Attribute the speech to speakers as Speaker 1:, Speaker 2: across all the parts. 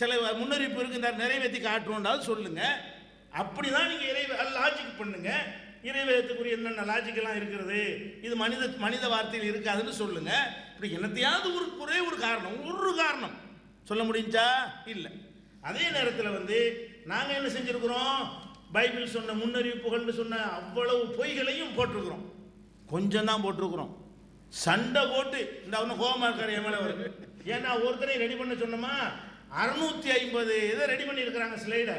Speaker 1: சில முன்னறிவிப்பு இருக்கு, இந்த நிறைவேற்றி காட்டுறோம்னாலும் சொல்லுங்க. அப்படிதான் நீங்க லாஜிக் பண்ணுங்க. இறைவேதத்துக்குரிய என்னென்ன லாஜிக்கெல்லாம் இருக்கிறது, இது மனித வார்த்தையில் இருக்காதுன்னு சொல்லுங்க. இப்படி என்னத்தையாவது ஒரு காரணம் சொல்ல முடிஞ்சா இல்லை. அதே நேரத்தில் நாங்கள் என்ன செஞ்சிருக்கிறோம், பைபிள் சொன்ன முன்னறிவிப்புகள்னு சொன்ன அவ்வளவு பொய்களையும் போட்டிருக்கிறோம். கொஞ்சம் தான் போட்டிருக்கிறோம். சண்டை போட்டு இந்த அவனு கோபமா இருக்காரு என் மேலே வருது. ஏன்னா ஒருத்தரையும் ரெடி பண்ண சொன்னோமா, 650 இதை ரெடி பண்ணி இருக்கிறாங்க ஸ்லைடை.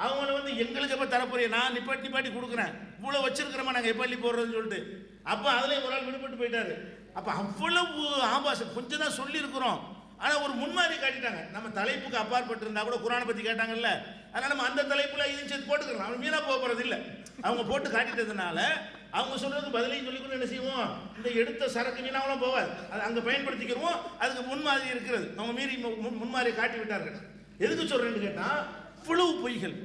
Speaker 1: அவங்கள எங்களுக்கு எப்போ தரப்போறிய, நான் நிப்பாட்டி கொடுக்குறேன், இவ்வளோ வச்சிருக்கிறோமா நாங்கள் எப்பள்ளி போடுறதுன்னு சொல்லிட்டு. அப்போ அதில் ஒரு ஆள் விடுபட்டு போயிட்டாரு. அப்போ அவ்வளவு ஆபாசம் கொஞ்சம் தான் சொல்லியிருக்கிறோம். ஆனால் ஒரு முன்மாதிரி காட்டிட்டாங்க. நம்ம தலைப்புக்கு அப்பாற்பட்டு இருந்தா கூட குரானை பற்றி கேட்டாங்கல்ல, அதனால் நம்ம அந்த தலைப்பில் இதையும் சேர்த்து போட்டுக்கலாம். அவங்க மீனா போகிறது இல்லை. அவங்க போட்டு காட்டிட்டதுனால அவங்க சொல்றதுக்கு பதிலையும் சொல்லிக்கொண்டு என்ன செய்வோம், இந்த எடுத்த சரக்கு வீணாவெல்லாம் போவாது, அது அங்கே பயன்படுத்திக்கிறோம். அதுக்கு முன்மாதிரி இருக்கிறது. அவங்க மீறி முன்மாதிரி காட்டி விட்டார்கள். எதுக்கு சொல்றேன்னு கேட்டால், இவ்வளவு பொய்கள்,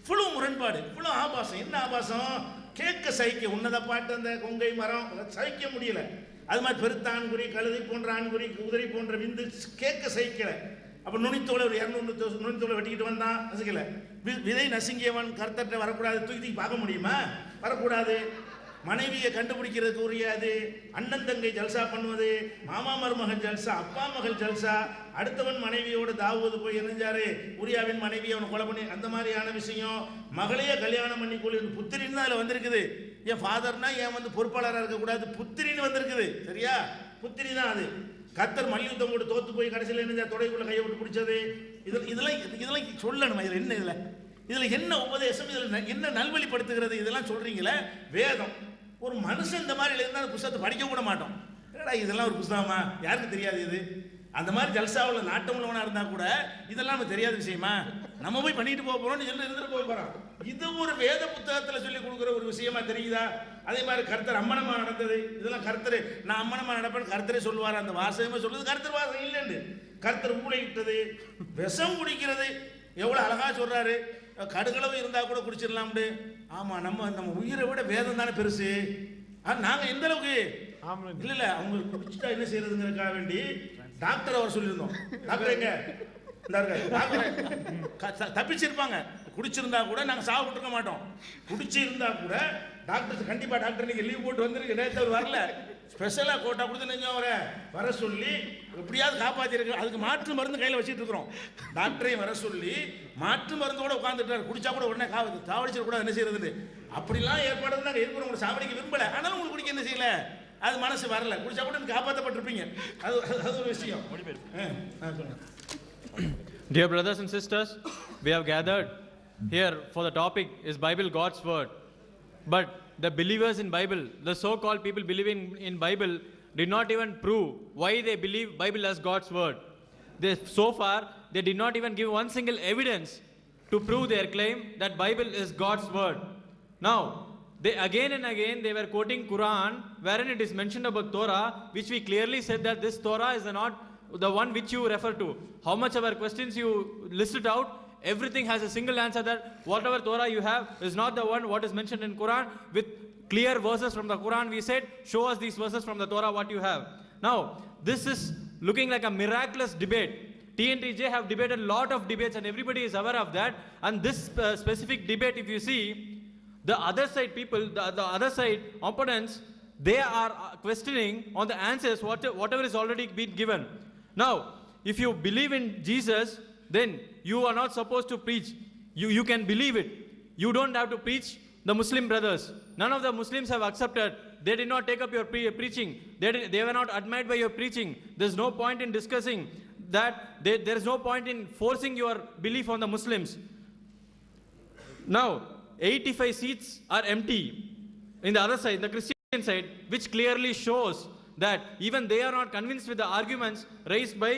Speaker 1: இவ்வளவு முரண்பாடு, இவ்வளவு ஆபாசம். என்ன ஆபாசம், கேட்க சகிக்க உன்னத பாட்டு அந்த கொங்கை மரம் சகிக்க முடியல. அது மாதிரி பெருத்தான்குறி, கழுதை போன்ற ஆண்குறி, குதிரை போன்ற விந்து கேட்க சகிக்கல. அப்போ நுனித்தோலை ஒரு 200 நுனித்தோலை வெட்டிக்கிட்டு வந்தான், நசுக்கல. விதை நசுங்கியவன் கர்த்தர்கிட்ட வரக்கூடாது, தூக்கி பார்க்க முடியுமா, வரக்கூடாது. மனைவியை கண்டுபிடிக்கிறதுக்கு உரியாது. அண்ணன் தங்கை ஜல்சா பண்ணுவது, மாமா மருமகன் ஜல்சா, அப்பா மகள் ஜல்சா. அடுத்தவன் மனைவியோடு தாவுவது போய் இணைஞ்சாரு, உரியாவின் மனைவி அவனை கொலை பண்ணி, அந்த மாதிரியான விஷயம். மகளையே கல்யாணம் பண்ணி கொள்ளு, புத்திரின்னு தான் அதில் வந்திருக்குது. என் ஃபாதர்னா ஏன் பொறுப்பாளராக இருக்கக்கூடாது, புத்திரின்னு வந்திருக்குது. சரியா, புத்திரி தான் அது. கர்த்தர் மல்யுத்தம் கூட தோத்து போய் கடைசியில் என்ன தொடைக்குள்ள கையை விட்டு பிடிச்சது. இதெல்லாம் சொல்லணும். இதில் என்ன உபதேசம், இதில் என்ன நல்வழிப்படுத்துகிறது, இதெல்லாம் சொல்றீங்களே. வேதம் ஒரு மனுஷன் இந்த மாதிரி இருந்தால் புத்தகத்தை படிக்க கூட மாட்டோம். இதெல்லாம் ஒரு புத்தகமா, யாருக்கு தெரியாது இது. அந்த மாதிரி ஜல்சாவில் நாட்டம் உள்ளவனா இருந்தா கூட இதெல்லாம் நமக்கு தெரியாத விஷயமா, நம்ம போய் பண்ணிட்டு போக போறோம்னு சொல்லி இருந்துட்டு போக போறோம். இது ஒரு வேத புத்தகத்தில் சொல்லி கொடுக்குற ஒரு விஷயமா தெரியுதா? அதே மாதிரி கர்த்தர் அம்மனமா நடந்தது, இதெல்லாம் கர்த்தர் நான் அம்மனமா நடப்பேன் கர்த்தரே சொல்லுவார். அந்த வாசகமே சொல்லுது கர்த்தர் வாசகம் இல்லைன்னு. கர்த்தர் ஊழையிட்டது, விஷம் குடிக்கிறது எவ்வளவு அழகா சொல்றாரு. கடுகளவு இருந்தா கூட குடிச்சிடலாம்னு. ஆமா, நம்ம உயிரை விட வேதம் தானே பெருசு. நாங்க எந்த அளவுக்கு இல்ல அவங்க குடிச்சுட்டா என்ன செய்யறதுங்கிறதுக்காக வேண்டி டாக்டர் அவர் சொல்லியிருந்தோம். டாக்டர் எங்க தப்பிச்சிருப்பாங்க. குடிச்சிருந்தா கூட நாங்க சாப்பிட்டுருக்க மாட்டோம். குடிச்சிருந்தா கூட டாக்டர் கண்டிப்பா டாக்டர் நீங்க லீவ் போட்டு வந்துருக்கு, நேற்று அவர் வரல, ஸ்பெஷலா கோட்டா கொடுத்து நெஞ்சம் அவரை வர சொல்லி எப்படியாவது காப்பாத்திருக்கு. அதுக்கு மாற்று மருந்து கையில் வச்சுட்டு இருக்கிறோம். டாக்டரையும் வர சொல்லி மாற்று மருந்தோட உட்காந்துட்டாரு. குடிச்சா கூட உடனே சாவடிச்சிட கூட என்ன செய்யறது, அப்படிலாம் ஏற்பாடு நாங்கள் இருக்கிறோம். உங்களை சாவடிக்க விரும்பல, ஆனாலும் உங்களுக்கு குடிக்க என்ன செய்யல, அது மனசு வரல. குடிச்சா கூட காப்பாற்றப்பட்டிருப்பீங்க. அது ஒரு விஷயம்.
Speaker 2: Dear brothers and sisters, we have gathered here for the topic is Bible God's word. But the believers in Bible, the so-called people believing in Bible, did not even prove why they believe Bible as God's word. So far, they did not even give one single evidence to prove their claim that Bible is God's word. Now, they again and again they were quoting Quran, wherein it is mentioned about Torah, which we clearly said that this Torah is not the one which you refer to. How much of our questions you listed out, everything has a single answer that whatever Torah you have is not the one what is mentioned in Quran. With clear verses from the Quran, we said, show us these verses from the Torah what you have. Now, this is looking like a miraculous debate. TNTJ have debated a lot of debates and everybody is aware of that. And this specific debate, if you see, the other side people, the other side opponents, they are questioning on the answers whatever is already been given. Now, if you believe in Jesus, then you are not supposed to preach. You can believe it. You don't have to preach the Muslim brothers. None of the Muslims have accepted. They did not take up your preaching. They were not admired by your preaching. There's no point in discussing that. There is no point in forcing your belief on the Muslims. Now, 85 seats are empty in the other side, the Christian side, which clearly shows that even they are not convinced with the arguments raised by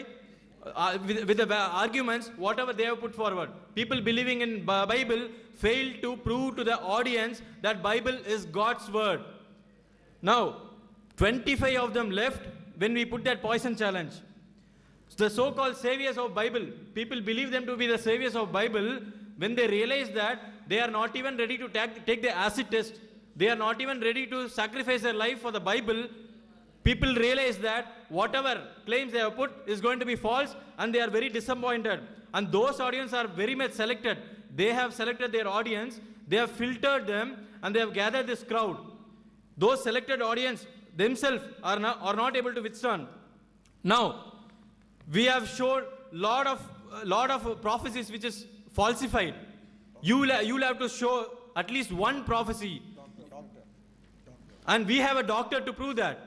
Speaker 2: with the arguments whatever they have put forward. People believing in Bible failed to prove to the audience that Bible is God's word. Now 25 of them left when we put that poison challenge. The so-called saviors of Bible, people believe them to be the saviors of Bible. When they realize that they are not even ready to take the acid test, they are not even ready to sacrifice their life for the Bible, people realize that whatever claims they have put is going to be false and they are very disappointed. And those audience are very much selected. They have selected their audience, they have filtered them, and they have gathered this crowd. Those selected audience themselves are not able to withstand. Now, we have showed lot of prophecies which is falsified. You will have to show at least one prophecy. And we have a doctor to prove that.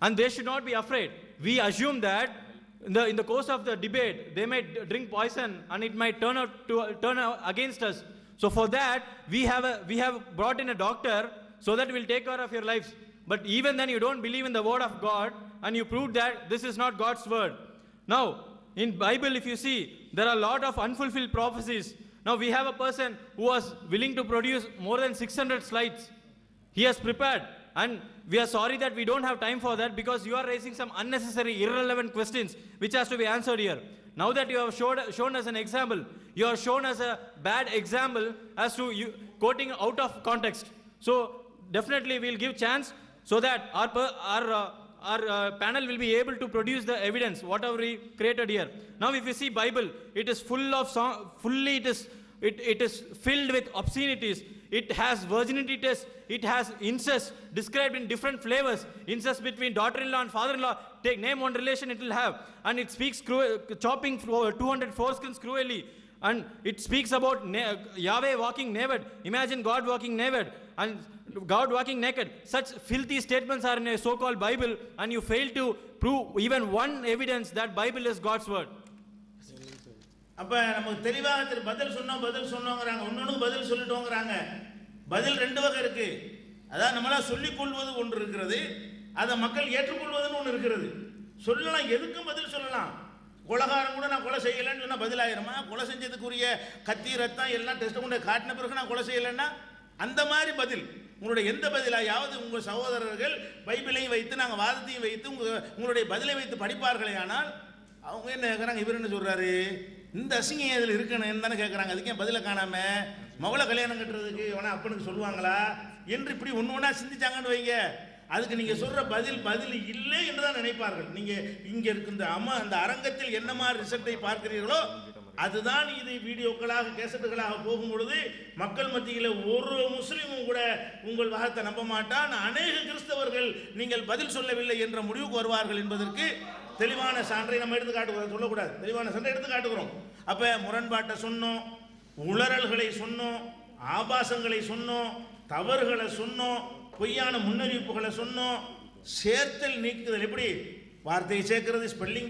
Speaker 2: And they should not be afraid. We assume that in the course of the debate, they may drink poison and it might turn out against us. So for that, we have brought in a doctor so that we'll take care of your lives. But even then, you don't believe in the word of God, and you proved that this is not God's word. Now, in Bible, if you see, there are a lot of unfulfilled prophecies. Now, we have a person who was willing to produce more than 600 slides. He has prepared, and we are sorry that we don't have time for that, because you are raising some unnecessary, irrelevant questions which has to be answered here. Now that you have shown us an example, you have shown us a bad example as to you quoting out of context. So definitely we'll give chance so that our panel will be able to produce the evidence whatever we created here. Now, if you see Bible, it is full of it is filled with obscenities. It has virginity tests. It has incest described in different flavors. Incest between daughter-in-law and father-in-law. Name one relation it will have. And it speaks chopping 200 foreskins cruelly. And it speaks about Yahweh walking naked. Imagine God walking naked. And God walking naked. Such filthy statements are in a so-called Bible, and you fail to prove even one evidence that Bible is God's word.
Speaker 1: அப்ப நமக்கு தெளிவாக பதில் சொன்னோங்கிறாங்க, ஒன்னொன்னு பதில் சொல்லிட்டோங்கிறாங்க. பதில் ரெண்டு வகை இருக்கு. அதான் நம்மளா சொல்லிக் கொள்வது ஒன்று இருக்கிறது, அதை மக்கள் ஏற்றுக்கொள்வதுன்னு ஒன்று இருக்கிறது. சொல்லலாம், எதுக்கும் பதில் சொல்லலாம். கொலைகாரன் கூட நான் கொலை செய்யலைன்னு சொன்னா பதில் ஆயிருமா? கொலை செஞ்சதுக்குரிய கத்தி ரத்தம் எல்லாம் டெஸ்ட் கொண்டு காட்டின பிறகு நான் கொலை செய்யலைன்னா அந்த மாதிரி பதில். உங்களுடைய எந்த பதிலாயாவது உங்கள் சகோதரர்கள் பைபிளையும் வைத்து நாங்கள் வாதத்தையும் வைத்து உங்களுடைய பதிலை வைத்து படிப்பார்களே, ஆனால் அவங்க என்ன கேட்குறாங்க, இவர் என்ன சொல்கிறாரு, இந்த அசிங்கம் இதில் இருக்கணும் தானே கேட்குறாங்க. அதுக்கு ஏன் பதிலை காணாம மகளை கல்யாணம் கட்டுறதுக்கு வேணா அப்பனுக்கு சொல்லுவாங்களா என்று இப்படி ஒன்று ஒன்றா சிந்திச்சாங்கன்னு வைங்க. அதுக்கு நீங்கள் சொல்கிற பதில் இல்லை என்று தான் நினைப்பார்கள். நீங்கள் இங்கே இருக்கின்ற அந்த அரங்கத்தில் என்ன மாதிரி ரிசல்ட்டை பார்க்கிறீர்களோ அதுதான் இது வீடியோக்களாக கேசட்டுகளாக போகும் பொழுது மக்கள் மத்தியில் ஒரு முஸ்லீமும் கூட உங்கள் வாதத்தை நம்ப மாட்டான். அநேக கிறிஸ்தவர்கள் நீங்கள் பதில் சொல்லவில்லை என்ற முடிவுக்கு வருவார்கள் என்பதற்கு தெளிவான சான்றை நம்ம எடுத்து காட்டுகிறோம். சொல்லக்கூடாது, தெளிவான சான்றை எடுத்து காட்டுகிறோம். அப்போ முரண்பாட்டை சொன்னோம், உளறல்களை சொன்னோம், ஆபாசங்களை சொன்னோம், தவறுகளை சொன்னோம், பொய்யான முன்னறிவிப்புகளை சொன்னோம், சேர்த்தல் நீக்குதல். எப்படி வார்த்தையை சேர்க்கிறது? ஸ்பெல்லிங்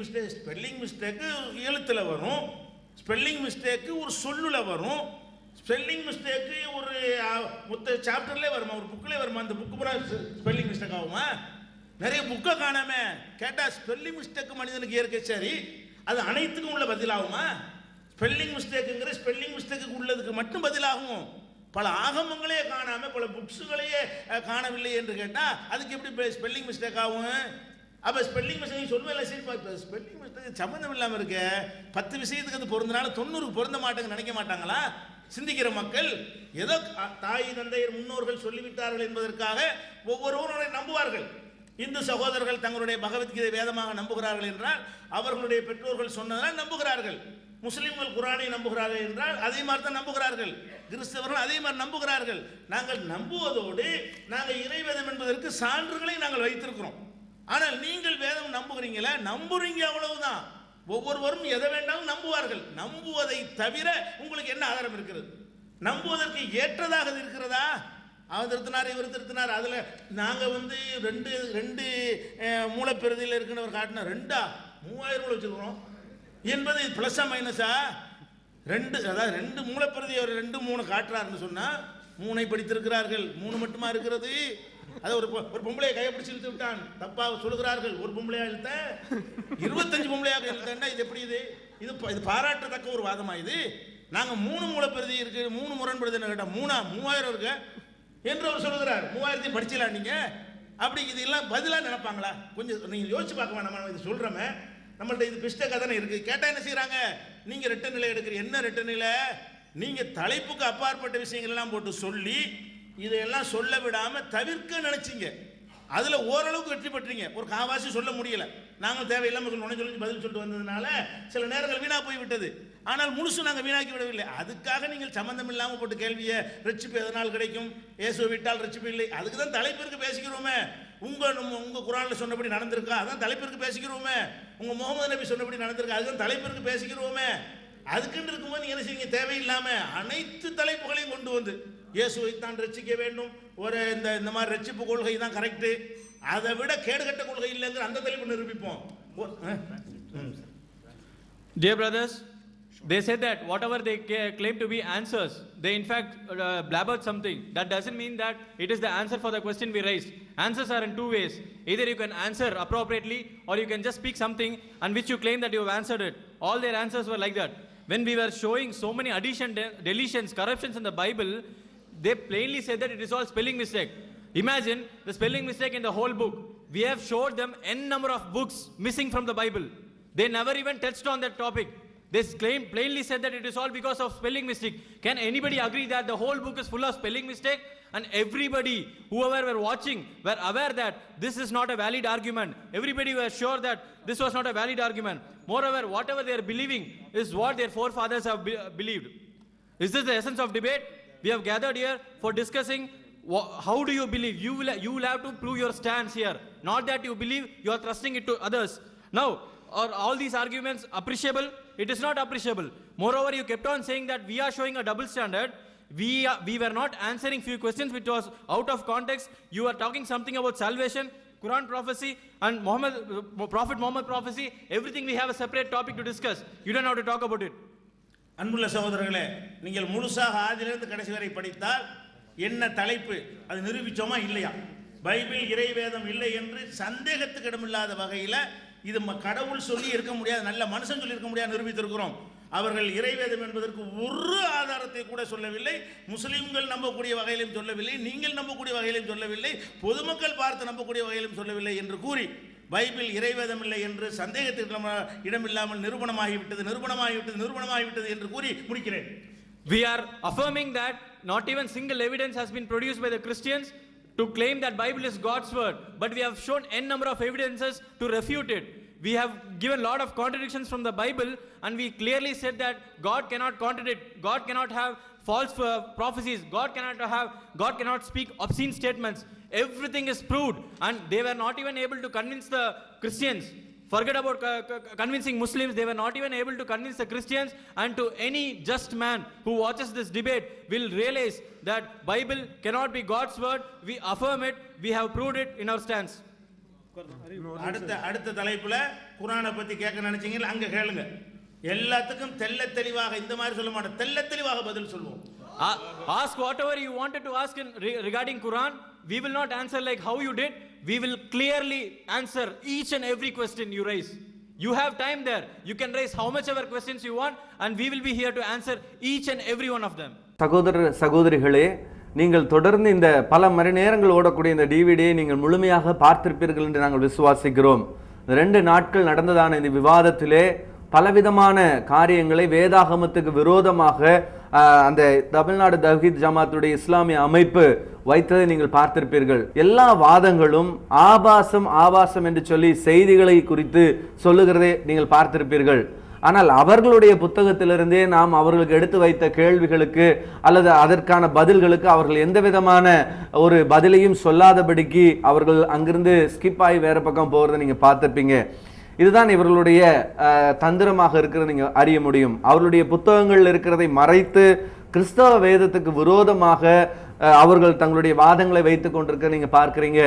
Speaker 1: மிஸ்டேக்கு எழுத்தில் வரும், ஸ்பெல்லிங் மிஸ்டேக்கு ஒரு சொல்லுல வரும், ஸ்பெல்லிங் மிஸ்டேக்கு ஒரு மொத்த சாப்டர்லேயே வருமா, ஒரு புக்கிலே வருமா? அந்த புக்கு பூரா ஸ்பெல்லிங் மிஸ்டேக் ஆகுமா? நிறைய புக்கை காணாம கேட்டால் ஸ்பெல்லிங் மிஸ்டேக்கு மனிதனுக்கு இயற்கை சரி, அது அனைத்துக்கும் உள்ள பதிலாகுமா? ஸ்பெல்லிங் மிஸ்டேக்கு உள்ளதுக்கு மட்டும் பதிலாகும். பல ஆகமங்களே காணாம பல புக்ஸுகளையே காணவில்லை என்று கேட்டால் அதுக்கு எப்படி ஸ்பெல்லிங் மிஸ்டேக் ஆகும்? அப்போ ஸ்பெல்லிங் மிஸ்டேக் சொல்லுவேன், ஸ்பெல்லிங் மிஸ்டேக் சம்மந்தம் இல்லாமல் இருக்க 10 விஷயத்துக்கு அது பொருந்தினாலும் 90க்கு பொருந்த மாட்டேங்க நினைக்க மாட்டாங்களா சிந்திக்கிற மக்கள்? ஏதோ தாய் தந்தையர் முன்னோர்கள் சொல்லிவிட்டார்கள் என்பதற்காக ஒவ்வொருவரை நம்புவார்கள். இந்து சகோதரர்கள் தங்களுடைய பகவத்கீதை வேதமாக நம்புகிறார்கள் என்றால் அவர்களுடைய பெற்றோர்கள் சொன்னதால் நம்புகிறார்கள். முஸ்லிம்கள் குரானை நம்புகிறார்கள் என்றால் அதே மாதிரி தான் நம்புகிறார்கள். கிறிஸ்தவர்கள் அதே மாதிரி நம்புகிறார்கள். நாங்கள் நம்புவதோடு நாங்கள் இறைவேதம் என்பதற்கு சான்றுகளை நாங்கள் வைத்திருக்கிறோம். ஆனால் நீங்கள் வேதம் நம்புகிறீங்களா? நம்புறீங்க, அவ்வளவுதான். ஒவ்வொருவரும் எதை வேண்டாலும் நம்புவார்கள். நம்புவதை தவிர உங்களுக்கு என்ன ஆதாரம் இருக்கிறது? நம்புவதற்கு ஏற்றதாக இருக்கிறதா? அவர் திருத்தினார், இவர் திருத்தினார், அதில் நாங்கள் ரெண்டு மூலப்பிரதியில் இருக்கிறவர் காட்டினா 3000 வச்சுருக்கிறோம் என்பது ப்ளஸ்ஸா மைனஸா? அதாவது 2 மூலப்பிரதி அவர் 2 3 காட்டுறாருன்னு சொன்னால் 3 படித்திருக்கிறார்கள், 3 மட்டுமா இருக்கிறது? அதை ஒரு பொம்பளையை கையை பிடிச்சி இழுத்து விட்டான், தப்பாக சொல்லுகிறார்கள். ஒரு பொம்பளையா இழுத்த 25 பொம்பளையாக இழுத்தா இது எப்படி? இது பாராட்டத்தக்க ஒரு வாதமா? இது நாங்கள் 3 மூலப்பிரதி இருக்கு, 3 முரண்படுது கேட்டால் 3000 இருக்கு என்று அவர் சொல்லுகிறார். 3000 படிச்சலாம் நீங்க? அப்படி இதெல்லாம் பதிலாக நினைப்பாங்களா? கொஞ்சம் நீங்கள் யோசிச்சு பார்க்க வேணாம். நம்ம இது சொல்கிறோமே, நம்மள்ட்ட இது பிஸ்டேக்காக தானே இருக்குது. கேட்டால் என்ன செய்கிறாங்க? நீங்கள் ரெட்ட நிலை எடுக்கிறீங்க. என்ன ரெட்ட நிலை? நீங்கள் தலைப்புக்கு அப்பாற்பட்ட விஷயங்கள் எல்லாம் போட்டு சொல்லி இதையெல்லாம் சொல்ல விடாமல் தவிர்க்க நினைச்சிங்க. அதில் ஓரளவுக்கு வெற்றி பெற்றீங்க. ஒரு காவாசி சொல்ல முடியலை. நாங்கள் தேவையில்லாமல் நுழைஞ்சொழிஞ்சு பதில் சொல்லிட்டு வந்ததுனால சில நேரங்கள் வீணாக போய்விட்டது. ஆனால் முழுசும் நாங்கள் வீணாக்கி விடவில்லை. அதுக்காக நீங்கள் சம்பந்தம் இல்லாமல் போட்டு கேள்வியை ரட்சிப்பு எதனால் கிடைக்கும், இயேசுவை விட்டால் ரட்சிப்பு இல்லை, அதுக்கு தான் தலைப்பிற்கு பேசிக்கிறோமே. உங்க குர்ஆன்ல சொன்னபடி நடந்திருக்கா, அதான் தலைப்பிற்கு பேசிக்கிறோமே. உங்க முகமது நபி சொன்னபடி நடந்திருக்கா, அதுதான் தலைப்பிற்கு பேசிக்கிறோமே. அதுக்குன்னு இருக்கும்போது நீங்க என்ன செய்யுங்க, தேவையில்லாம அனைத்து தலைப்புகளையும் கொண்டு வந்து இயேசுவை தான் ரட்சிக்க வேண்டும், ஒரு இந்த மாதிரி ரட்சிப்பு கொள்கை தான் கரெக்டு, அதை விட கேடுகட்ட கொள்கை இல்லைங்கிற அந்த தலைப்பு நிரூபிப்போம்.
Speaker 2: Dear brothers, they said that whatever they claim to be answers, they in fact blabbered something. That doesn't mean that it is the answer for the question we raised. Answers are in two ways. Either you can answer appropriately or you can just speak something and which you claim that you have answered it. All their answers were like that. When we were showing so many additions, deletions, corruptions in the Bible, they plainly said that it is all spelling mistake. Imagine the spelling mistake in the whole book. We have showed them n number of books missing from the Bible. They never even touched on that topic. They plainly said that it is all because of spelling mistake. Can anybody agree that the whole book is full of spelling mistake? And everybody, whoever were watching, were aware that this is not a valid argument. Everybody was sure that this was not a valid argument. Moreover, whatever they are believing is what their forefathers have believed. Is this the essence of debate? We have gathered here for discussing how do you believe. You will have to prove your stance here. Not that you believe, you are thrusting it to others. Now, are all these arguments appreciable? It is not appreciable. Moreover, you kept on saying that we are showing a double standard. We were not answering few questions which was out of context. You are talking something about salvation, Quran prophecy and Prophet Muhammad prophecy. Everything we have a separate topic to discuss. You don't have to talk about it.
Speaker 1: அன்புள்ள சகோதரர்களே, நீங்கள் முழுசாக ஆதியிலிருந்து கடைசி வரை படித்தால் என்ன தலைப்பு அது நிரூபிச்சோமா இல்லையா? பைபிள் இறைவேதம் இல்லை என்று சந்தேகத்துக்கு இடமில்லாத வகையில் இது கடவுள் சொல்லி இருக்க முடியாது, நல்ல மனுஷன் சொல்லி இருக்க முடியாது நிரூபித்திருக்கிறோம். அவர்கள் இறைவேதம் என்பதற்கு ஒரு ஆதாரத்தை கூட சொல்லவில்லை. முஸ்லிம்கள் நம்பக்கூடிய வகையிலும் சொல்லவில்லை, நீங்கள் நம்பக்கூடிய வகையிலும் சொல்லவில்லை, பொதுமக்கள் பார்த்து நம்பக்கூடிய வகையிலும் சொல்லவில்லை என்று கூறி பைபிள் இறைவேதம் இல்லை என்று சந்தேகத்திற்கு இடமில்லாமல் நிரூபணமாகிவிட்டது என்று கூறி முடிக்கிறேன்.
Speaker 2: We are affirming that not even single evidence has been produced by the Christians to claim that Bible is God's word, but we have shown n number of evidences to refute it. We have given lot of contradictions from the Bible and we clearly said that God cannot contradict, God cannot have false prophecies, God cannot speak obscene statements. Everything is proved and they were not even able to convince the Christians. Forget about convincing Muslims, they were not even able to convince the Christians, and to any just man who watches this debate will realize that Bible cannot be God's word. We affirm it, we have proved it in our stance.
Speaker 1: அடுத்த தலைப்புல குர்ஆனை பத்தி கேட்க நினைச்சீங்க, அங்க கேளுங்க. எல்லாத்துக்கும் தெள்ள தெளிவாக இந்த மாதிரி சொல்ல மாட்டோம், தெள்ள தெளிவாக பதில் சொல்வோம்.
Speaker 2: Ask whatever you wanted to ask regarding Quran. We will not answer like how you did. We will clearly answer each and every question you raise. You have time there. You can raise how much ever questions you want and we will be here to answer each and every one of them.
Speaker 3: சகோதரர்களே, நீங்கள் தொடர்ந்து இந்த பல மணி நேரங்கள் ஓடக்கூடிய இந்த டிவிடியை நீங்கள் முழுமையாக பார்த்திருப்பீர்கள் என்று நாங்கள் விசுவாசிக்கிறோம். 2 நாட்கள் நடந்ததான இந்த விவாதத்திலே பலவிதமான காரியங்களை வேதாகமத்துக்கு விரோதமாக அந்த தமிழ்நாடு தவ்ஹீத் ஜமாத்துடைய இஸ்லாமிய அமைப்பு வைத்ததை நீங்கள் பார்த்திருப்பீர்கள். எல்லா வாதங்களும் ஆபாசம் என்று சொல்லி செய்திகளை குறித்து சொல்லுகிறதை நீங்கள் பார்த்திருப்பீர்கள். ஆனால் அவர்களுடைய புத்தகத்திலிருந்தே நாம் அவர்களுக்கு எடுத்து வைத்த கேள்விகளுக்கு அல்லது அதற்கான பதில்களுக்கு அவர்கள் எந்த விதமான ஒரு பதிலையும் சொல்லாதபடிக்கு அவர்கள் அங்கிருந்து ஸ்கிப் ஆகி வேற பக்கம் போகிறத நீங்க பார்த்திருப்பீங்க. இதுதான் இவர்களுடைய தந்திரமாக இருக்கிறது நீங்க அறிய முடியும். அவர்களுடைய புத்தகங்கள் இருக்கிறதை மறைத்து கிறிஸ்தவ வேதத்துக்கு விரோதமாக அவர்கள் தங்களுடைய வாதங்களை வைத்துக் கொண்டிருக்க நீங்க பார்க்கிறீங்க.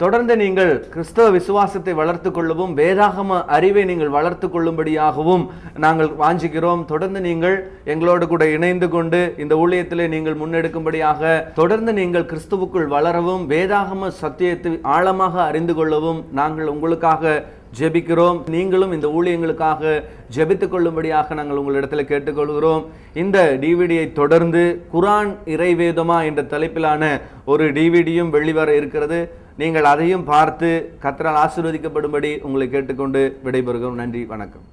Speaker 3: தொடர்ந்து நீங்கள் கிறிஸ்தவ விசுவாசத்தை வளர்த்து கொள்ளவும் வேதாகம அறிவை நீங்கள் வளர்த்து கொள்ளும்படியாகவும் நாங்கள் வாஞ்சிக்கிறோம். தொடர்ந்து நீங்கள் எங்களோடு கூட இணைந்து கொண்டு இந்த ஊழியத்திலே நீங்கள் முன்னெடுக்கும்படியாக தொடர்ந்து நீங்கள் கிறிஸ்துவுக்குள் வளரவும் வேதாகம சத்தியத்தை ஆழமாக அறிந்து கொள்ளவும் நாங்கள் உங்களுக்காக ஜெபிக்கிறோம். நீங்களும் இந்த ஊழியங்களுக்காக ஜெபித்துக் கொள்ளும்படியாக நாங்கள் உங்களிடத்தில் கேட்டுக்கொள்கிறோம். இந்த டிவிடியை தொடர்ந்து குர்ஆன் இறைவேதமா என்ற தலைப்பிலான ஒரு டிவிடியும் வெளிவர இருக்கிறது. நீங்கள் அதையும் பார்த்து கர்த்தரால் ஆசீர்வதிக்கப்படும்படி உங்களை கேட்டுக்கொண்டு விடைபெறுகிறோம். நன்றி, வணக்கம்.